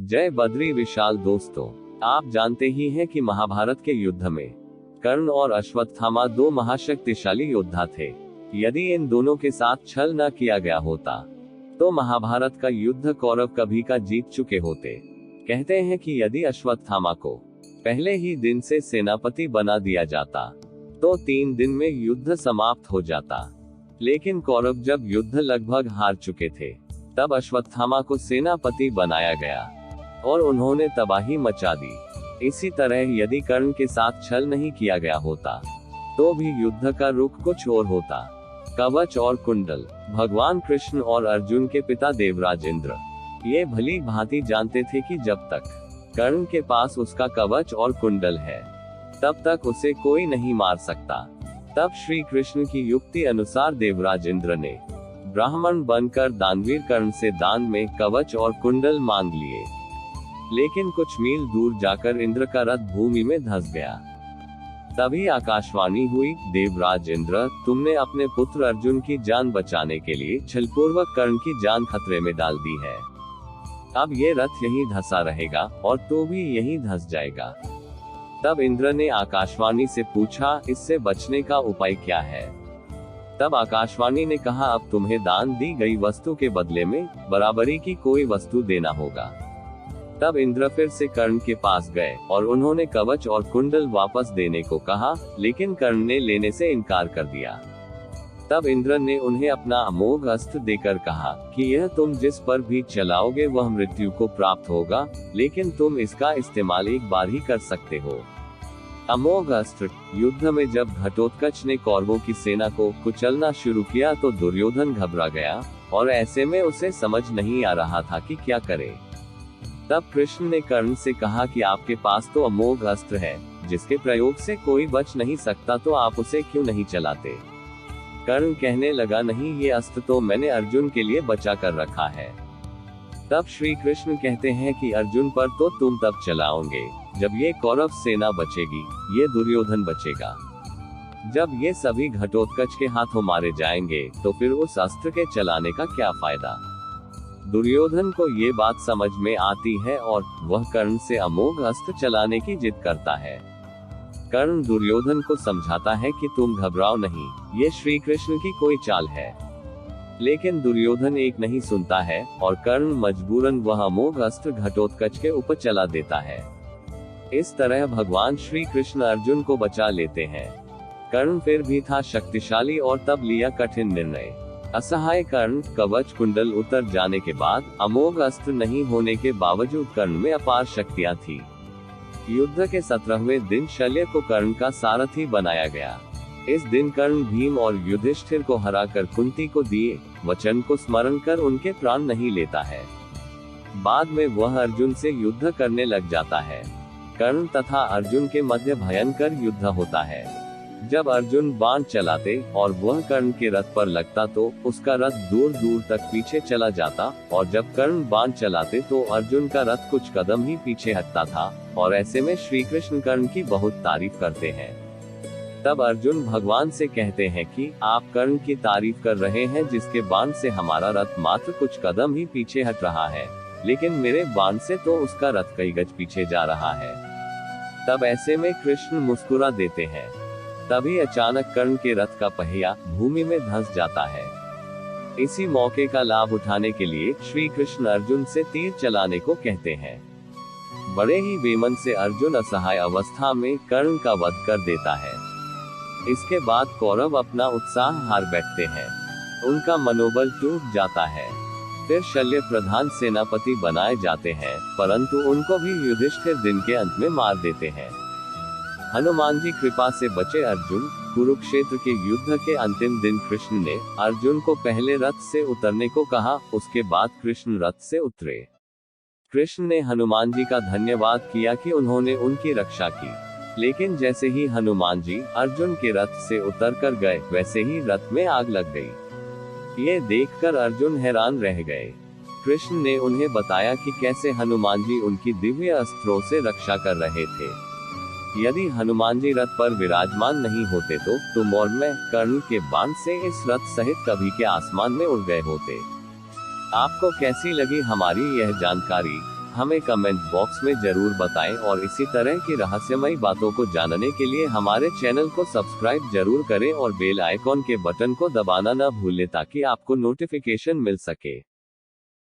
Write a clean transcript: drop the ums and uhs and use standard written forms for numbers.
जय बद्री विशाल दोस्तों, आप जानते ही हैं कि महाभारत के युद्ध में कर्ण और अश्वत्थामा दो महाशक्तिशाली योद्धा थे। यदि इन दोनों के साथ छल न किया गया होता तो महाभारत का युद्ध कौरव कभी का जीत चुके होते। कहते हैं कि यदि अश्वत्थामा को पहले ही दिन से सेनापति बना दिया जाता तो 3 दिन में युद्ध समाप्त हो जाता। लेकिन कौरव जब युद्ध लगभग हार चुके थे तब अश्वत्थामा को सेनापति बनाया गया और उन्होंने तबाही मचा दी। इसी तरह यदि कर्ण के साथ छल नहीं किया गया होता तो भी युद्ध का रुख कुछ और होता। कवच और कुंडल। भगवान कृष्ण और अर्जुन के पिता देवराज इंद्र ये भली भांति जानते थे कि जब तक कर्ण के पास उसका कवच और कुंडल है तब तक उसे कोई नहीं मार सकता। तब श्री कृष्ण की युक्ति अनुसार देवराज इंद्र ने ब्राह्मण बनकर दानवीर कर्ण से दान में कवच और कुंडल मांग लिए। लेकिन कुछ मील दूर जाकर इंद्र का रथ भूमि में धंस गया। तभी आकाशवाणी हुई, देवराज इंद्र, तुमने अपने पुत्र अर्जुन की जान बचाने के लिए छलपूर्वक कर्ण की जान खतरे में डाल दी है। अब ये रथ यहीं धंसा रहेगा और तो भी यहीं धंस जाएगा। तब इंद्र ने आकाशवाणी से पूछा, इससे बचने का उपाय क्या है? तब आकाशवाणी ने कहा, अब तुम्हें दान दी गई वस्तु के बदले में बराबरी की कोई वस्तु देना होगा। तब इंद्र फिर से कर्ण के पास गए और उन्होंने कवच और कुंडल वापस देने को कहा, लेकिन कर्ण ने लेने से इनकार कर दिया। तब इंद्र ने उन्हें अपना अमोघ अस्त्र देकर कहा कि यह तुम जिस पर भी चलाओगे वह मृत्यु को प्राप्त होगा, लेकिन तुम इसका इस्तेमाल एक बार ही कर सकते हो। अमोघ अस्त्र। युद्ध में जब घटोत्कच ने कौरवों की सेना को कुचलना शुरू किया तो दुर्योधन घबरा गया और ऐसे में उसे समझ नहीं आ रहा था कि क्या करे। तब कृष्ण ने कर्ण से कहा कि आपके पास तो अमोघ अस्त्र है जिसके प्रयोग से कोई बच नहीं सकता, तो आप उसे क्यों नहीं चलाते? कर्ण कहने लगा, नहीं, ये अस्त्र तो मैंने अर्जुन के लिए बचा कर रखा है। तब श्री कृष्ण कहते हैं कि अर्जुन पर तो तुम तब चलाओगे जब ये कौरव सेना बचेगी, ये दुर्योधन बचेगा। जब ये सभी घटोत्कच के हाथों मारे जाएंगे तो फिर उस अस्त्र के चलाने का क्या फायदा? दुर्योधन को ये बात समझ में आती है और वह कर्ण से अमोघ अस्त्र चलाने की जिद करता है। कर्ण दुर्योधन को समझाता है कि तुम घबराओ नहीं, ये श्री कृष्ण की कोई चाल है। लेकिन दुर्योधन एक नहीं सुनता है और कर्ण मजबूरन वह अमोघ अस्त्र घटोत्कच के ऊपर चला देता है। इस तरह भगवान श्री कृष्ण अर्जुन को बचा लेते हैं। कर्ण फिर भी था शक्तिशाली और तब लिया कठिन निर्णय। असहाय कर्ण, कवच कुंडल उतर जाने के बाद, अमोघ अस्त्र नहीं होने के बावजूद कर्ण में अपार शक्तियां थी। युद्ध के 17वें दिन शल्य को कर्ण का सारथी बनाया गया। इस दिन कर्ण भीम और युधिष्ठिर को हराकर कुंती को दिए वचन को स्मरण कर उनके प्राण नहीं लेता है। बाद में वह अर्जुन से युद्ध करने लग जाता है। कर्ण तथा अर्जुन के मध्य भयंकर युद्ध होता है। जब अर्जुन बाण चलाते और वह कर्ण के रथ पर लगता तो उसका रथ दूर दूर तक पीछे चला जाता, और जब कर्ण बाण चलाते तो अर्जुन का रथ कुछ कदम ही पीछे हटता था। और ऐसे में श्री कृष्ण कर्ण की बहुत तारीफ करते हैं। तब अर्जुन भगवान से कहते हैं कि आप कर्ण की तारीफ कर रहे हैं जिसके बाण से हमारा रथ मात्र कुछ कदम ही पीछे हट रहा है, लेकिन मेरे बाण से तो उसका रथ कई गज पीछे जा रहा है। तब ऐसे में कृष्ण मुस्कुरा देते हैं। तभी अचानक कर्ण के रथ का पहिया भूमि में धंस जाता है। इसी मौके का लाभ उठाने के लिए श्री कृष्ण अर्जुन से तीर चलाने को कहते हैं। बड़े ही बेमन से अर्जुन असहाय अवस्था में कर्ण का वध कर देता है। इसके बाद कौरव अपना उत्साह हार बैठते हैं, उनका मनोबल टूट जाता है। फिर शल्य प्रधान सेनापति बनाए जाते हैं, परंतु उनको भी युधिष्ठिर दिन के अंत में मार देते हैं। हनुमान जी कृपा से बचे अर्जुन। कुरुक्षेत्र के युद्ध के अंतिम दिन कृष्ण ने अर्जुन को पहले रथ से उतरने को कहा, उसके बाद कृष्ण रथ से उतरे। कृष्ण ने हनुमान जी का धन्यवाद किया कि उन्होंने उनकी रक्षा की, लेकिन जैसे ही हनुमान जी अर्जुन के रथ से उतर कर गए वैसे ही रथ में आग लग गई। ये देखकर अर्जुन हैरान रह गए। कृष्ण ने उन्हें बताया कि कैसे हनुमान जी उनकी दिव्य अस्त्रों से रक्षा कर रहे थे। यदि हनुमान जी रथ पर विराजमान नहीं होते तो तुम और मैं कर्ण के बाण से इस रथ सहित कभी के आसमान में उड़ गए होते। आपको कैसी लगी हमारी यह जानकारी? हमें कमेंट बॉक्स में जरूर बताएं और इसी तरह की रहस्यमयी बातों को जानने के लिए हमारे चैनल को सब्सक्राइब जरूर करें और बेल आइकॉन के बटन को दबाना न भूलें ताकि आपको नोटिफिकेशन मिल सके।